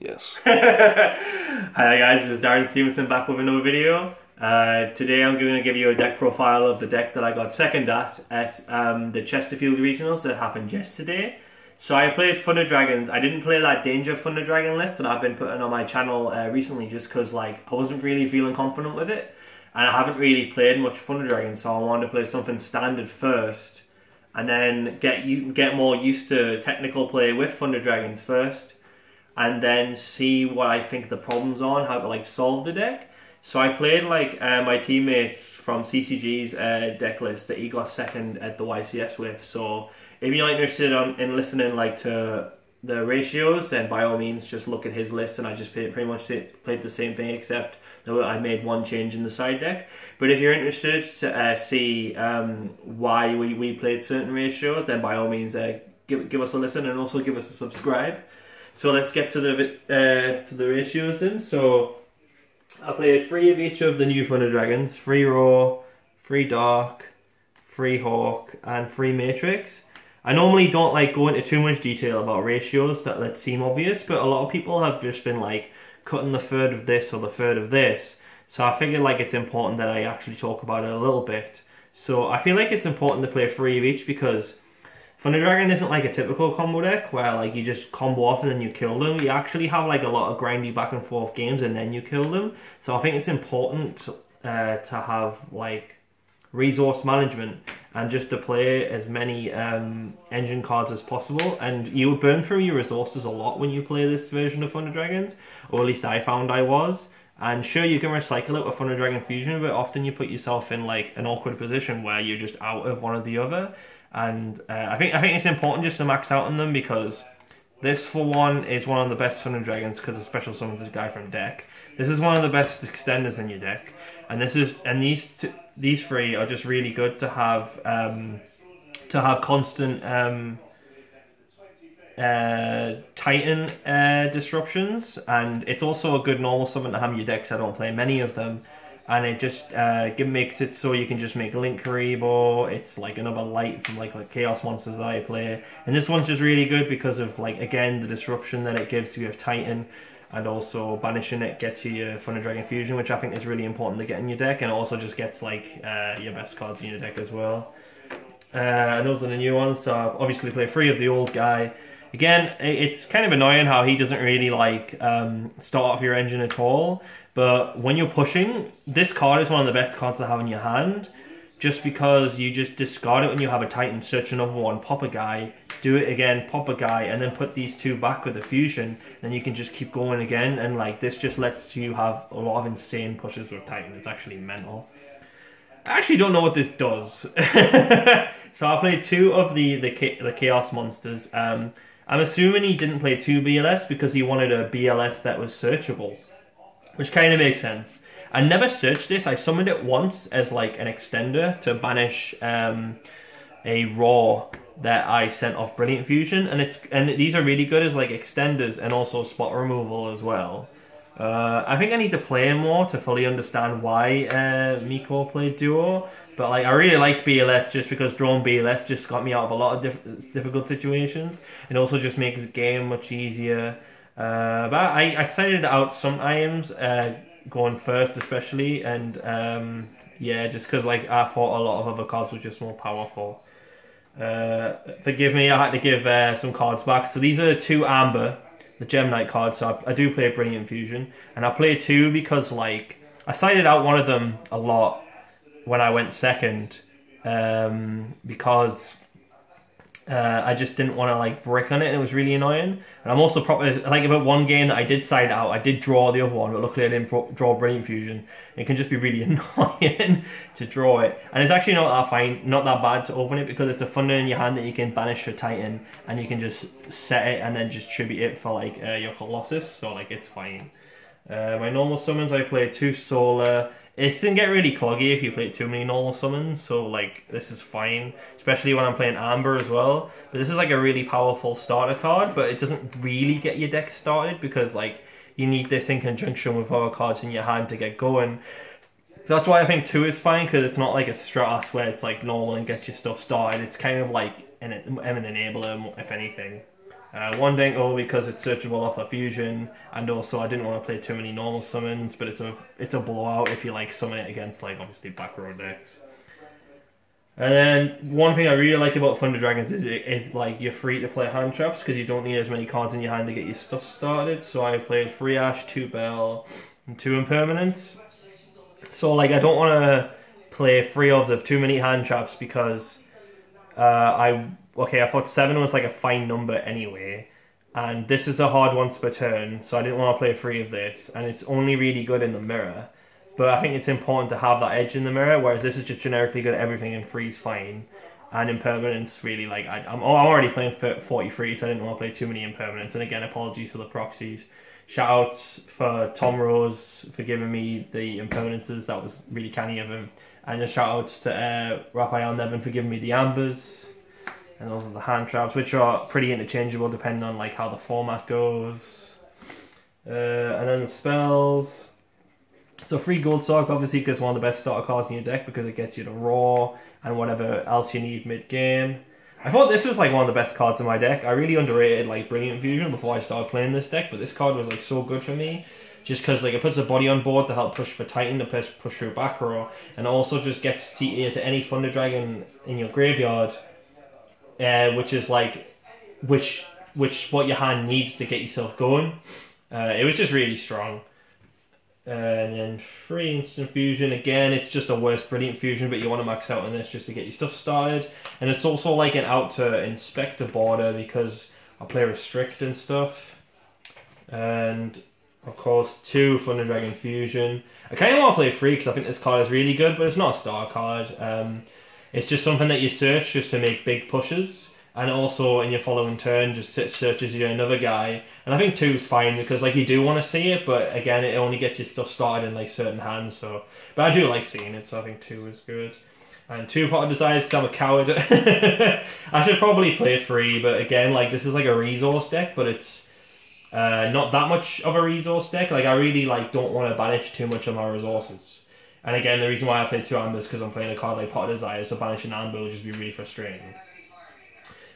Yes. Hi guys, this is Darren Stevenson back with another video. Today I'm going to give you a deck profile of the deck that I got second at the Chesterfield regionals that happened yesterday. So I played Thunder Dragons. I didn't play that Danger Thunder Dragon list that I've been putting on my channel recently just because I wasn't really feeling confident with it. And I haven't really played much Thunder Dragons, so I wanted to play something standard first. And then get more used to technical play with Thunder Dragons first. And then see what I think the problems are and how to solve the deck. So I played my teammate from CCG's deck list that he got second at the YCS with. So if you're not interested in listening to the ratios, then by all means just look at his list, and I just pretty much played the same thing except that I made one change in the side deck. But if you're interested to see why we played certain ratios, then by all means give us a listen and also give us a subscribe. So let's get to the ratios then. So I played 3 of each of the new Thunder Dragons: 3 Raw, 3 Dark, 3 Hawk, and 3 Matrix. I normally don't go into too much detail about ratios that seem obvious, but a lot of people have just been cutting the third of this or the third of this. So I figured it's important that I actually talk about it a little bit. So I feel it's important to play 3 of each because Thunder Dragon isn't a typical combo deck where you just combo off and then you kill them. You actually have a lot of grindy back and forth games and then you kill them. So I think it's important to have resource management and just to play as many engine cards as possible. And you burn through your resources a lot when you play this version of Thunder Dragons, or at least I found I was. And sure, you can recycle it with Thunder Dragon Fusion, but often you put yourself in an awkward position where you're just out of one or the other. And I think it's important just to max out on them, because this, for one, is one of the best Thunder Dragons because it special summons this guy from deck. This is one of the best extenders in your deck, and these 3 are just really good to have constant Titan disruptions, and it's also a good normal summon to have in your deck, so I don't play many of them. And it just makes it so you can just make Link Karibo. It's another light from Chaos Monsters that I play. And this one's just really good because of again the disruption that it gives you with Titan, and also banishing it gets you your Thunder Dragon Fusion, which I think is really important to get in your deck, and it also just gets your best cards in your deck as well. And those are the new ones. So I obviously play 3 of the old guy. Again, it's kind of annoying how he doesn't really start off your engine at all. But when you're pushing, this card is one of the best cards to have in your hand, just because you just discard it when you have a Titan, search another one, pop a guy, do it again, pop a guy, and then put these 2 back with the fusion. Then you can just keep going again, and this just lets you have a lot of insane pushes with Titan. It's actually mental. I actually don't know what this does. So I played 2 of the Chaos Monsters. I'm assuming he didn't play 2 BLS because he wanted a BLS that was searchable, which kind of makes sense. I never searched this. I summoned it once as an extender to banish a Raw that I sent off Brilliant Fusion, and these are really good as extenders and also spot removal as well. I think I need to play more to fully understand why Miko played Duo, but I really liked BLS just because drawing BLS just got me out of a lot of difficult situations. It also just makes the game much easier. But I cited it out sometimes, going first especially, and yeah, just because I thought a lot of other cards were just more powerful. Forgive me, I had to give some cards back. So these are 2 Amber, the Gem Knight cards. So I do play Brilliant Fusion, and I play 2 because I cited out one of them a lot when I went second, because I just didn't want to brick on it, and it was really annoying. And I'm also probably about one game that I did side out, I did draw the other one, but luckily I didn't draw Brilliant Fusion. It can just be really annoying to draw it, and it's actually not that bad to open it, because it's a Thunder in your hand that you can banish your Titan, and you can just set it and then just tribute it for your Colossus. So it's fine. My normal summons, I play 2 Solar. It can get really cloggy if you play too many normal summons, so this is fine, especially when I'm playing Amber as well. But this is a really powerful starter card, but it doesn't really get your deck started because you need this in conjunction with other cards in your hand to get going. So that's why I think 2 is fine, because it's not a Stratos where it's normal and gets your stuff started. It's kind of an enabler, if anything. One Denko because it's searchable off the fusion, and also I didn't want to play too many normal summons, but it's a blowout if you like summon it against like obviously back row decks. And then one thing I really like about Thunder Dragons is like you're free to play hand traps because you don't need as many cards in your hand to get your stuff started. So I played 3 Ash, 2 Bell, and 2 Impermanence. So like I don't want to play 3 of too many hand traps because I thought 7 was like a fine number anyway, and this is a hard once per turn, so I didn't want to play 3 of this, and it's only really good in the mirror. But I think it's important to have that edge in the mirror, whereas this is just generically good at everything and 3's fine. And Impermanence really, like, I'm already playing 43, so I didn't want to play too many Impermanence. And again, apologies for the proxies. Shout out for Tom Rose for giving me the Impermanences, that was really canny of him. And just shout outs to Raphael Nevin for giving me the Ambers. And those are the hand traps, which are pretty interchangeable depending on like how the format goes. And then the spells. So 3 Gold Sock, obviously, because one of the best starter cards in your deck because it gets you to Raw and whatever else you need mid-game. I thought this was like one of the best cards in my deck. I really underrated like Brilliant Fusion before I started playing this deck, but this card was like so good for me. Just because like it puts a body on board to help push for Titan, to push through back row, and also just gets TTA to any Thunder Dragon in your graveyard. Which is like, which what your hand needs to get yourself going. It was just really strong. And then 3 Instant Fusion, again, it's just a worse Brilliant Fusion, but you want to max out on this just to get your stuff started. And it's also like an out to Inspector border because I play Restrict and stuff. And of course 2 Thunder Dragon Fusion. I kind of want to play 3 because I think this card is really good, but it's not a star card. It's just something that you search just to make big pushes, and also in your following turn just searches you another guy. And I think 2 is fine because like you do want to see it, but again it only gets your stuff started in like certain hands. So, but I do like seeing it, so I think 2 is good. And 2 Pot of Desires because I'm a coward. I should probably play 3, but again like this is like a resource deck, but it's not that much of a resource deck. Like I really like don't want to banish too much of my resources. And again, the reason why I played 2 Ambers is because I'm playing a card like Pot of Desire, so banishing Amber will just be really frustrating.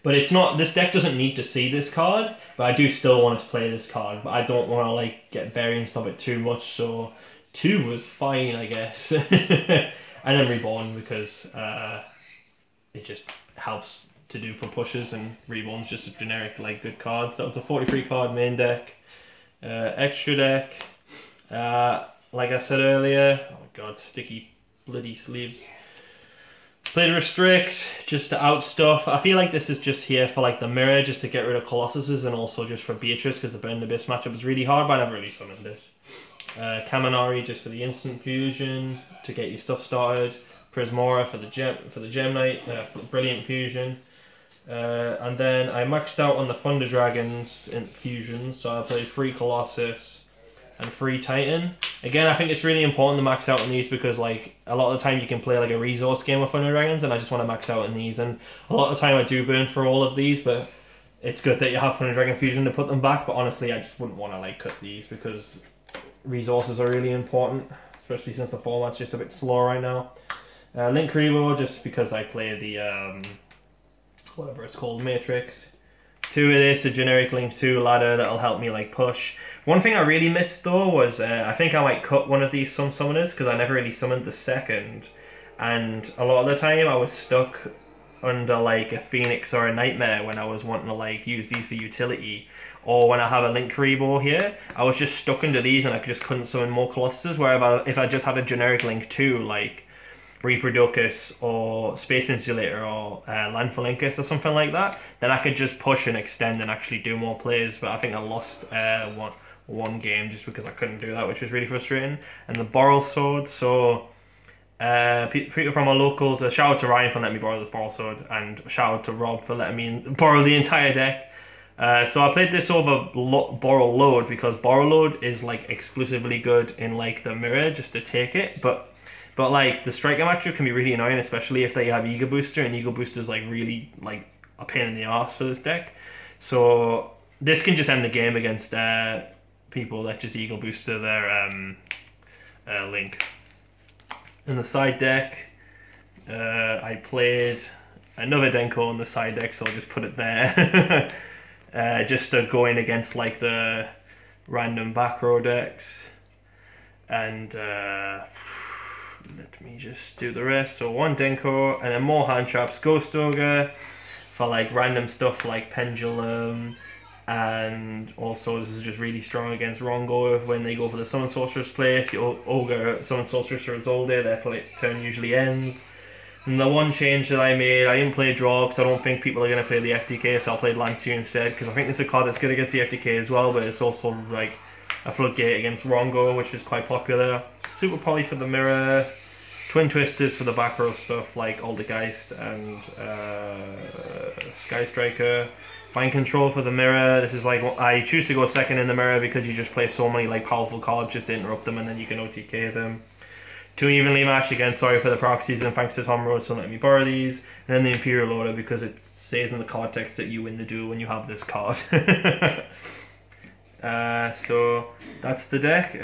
But it's not, this deck doesn't need to see this card, but I do still want to play this card, but I don't want to like get variance of it too much, so 2 was fine, I guess. And then Reborn because it just helps to do for pushes, and Reborn's just a generic like good card. So that was a 43 card main deck. Extra deck. Like I said earlier, oh my god, sticky bloody sleeves. Played Restrict, just to out stuff. I feel like this is just here for like the mirror, just to get rid of Colossuses, and also just for Beatrice, because the Burn Abyss matchup is really hard, but I never really summoned it. Kaminari just for the instant fusion, to get your stuff started. Prismora for the Gem Knight, Brilliant Fusion. And then I maxed out on the Thunder Dragons in fusion, so I played 3 Colossus and 3 Titan. Again, I think it's really important to max out on these because like a lot of the time you can play like a resource game with Thunder Dragons, and I just want to max out on these. And a lot of the time I do burn for all of these, but it's good that you have Thunder Dragon Fusion to put them back. But honestly, I just wouldn't want to like cut these because resources are really important, especially since the format's just a bit slow right now. Link Revo just because I play the whatever it's called, Matrix. 2 of this, a generic Link 2 ladder that'll help me like push. One thing I really missed though was I think I might cut one of these summoners because I never really summoned the second, and a lot of the time I was stuck under like a Phoenix or a Nightmare when I was wanting to like use these for utility, or when I have a Link Rebo here, I was just stuck under these and I just couldn't summon more Colossuses, where if I just had a generic Link 2 like Reproducus or Space Insulator or Landfallincus or something like that, then I could just push and extend and actually do more plays. But I think I lost one game just because I couldn't do that, which was really frustrating. And the Boral Sword, so people from our locals, a shout out to Ryan for letting me borrow this Boral Sword, and a shout out to Rob for letting me borrow the entire deck. So I played this over Boral Load because Boral Load is like exclusively good in like the mirror just to take it, but like the striker matchup can be really annoying, especially if they have Ego Booster, and Ego Booster is like really like a pain in the arse for this deck. So this can just end the game against people that just Ego Booster their Link. In the side deck, I played another Denko on the side deck, so I'll just put it there. just to go in against like the random back row decks. And let me just do the rest. So 1 Dinko, and then more hand traps. Ghost Ogre for like random stuff like Pendulum, and also this is just really strong against Rongo when they go for the Summon Sorceress play. If the Ogre Summon Sorceress or Zolde, their turn usually ends. And the one change that I made, I didn't play draw because I don't think people are going to play the FTK, so I played Lancier instead, because I think it's a card that's good against the FTK as well, but it's also like a floodgate against Rongo, which is quite popular. Super Poly for the mirror, Twin Twisters for the back row stuff like Aldergeist and Sky Striker. Mind Control for the mirror. This is like, I choose to go second in the mirror because you just play so many like powerful cards just to interrupt them, and then you can OTK them. 2 evenly matched, again, sorry for the proxies, and thanks to Tom Rhodes for letting me borrow these. And then the Imperial Order, because it says in the card text that you win the duel when you have this card. So that's the deck.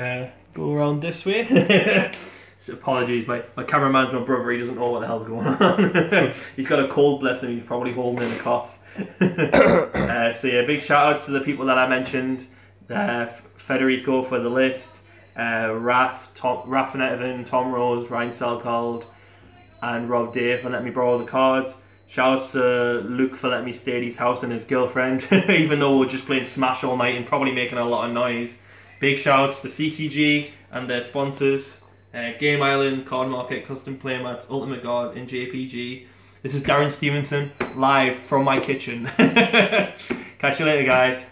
Go around this way. So apologies, my cameraman's my brother, he doesn't know what the hell's going on. He's got a cold, bless him, he's probably holding in a cough. So yeah, big shout out to the people that I mentioned. Federico for the list. Raf and Evan, Tom Rose, Ryan Selkold, and Rob Dave for letting me borrow the cards. Shouts to Luke for letting me stay at his house and his girlfriend, even though we're just playing Smash all night and probably making a lot of noise. Big shouts to CTG and their sponsors, Game Island, Card Market, Custom Playmats, Ultimate God, and JPG. This is Darren Stevenson, live from my kitchen. Catch you later, guys.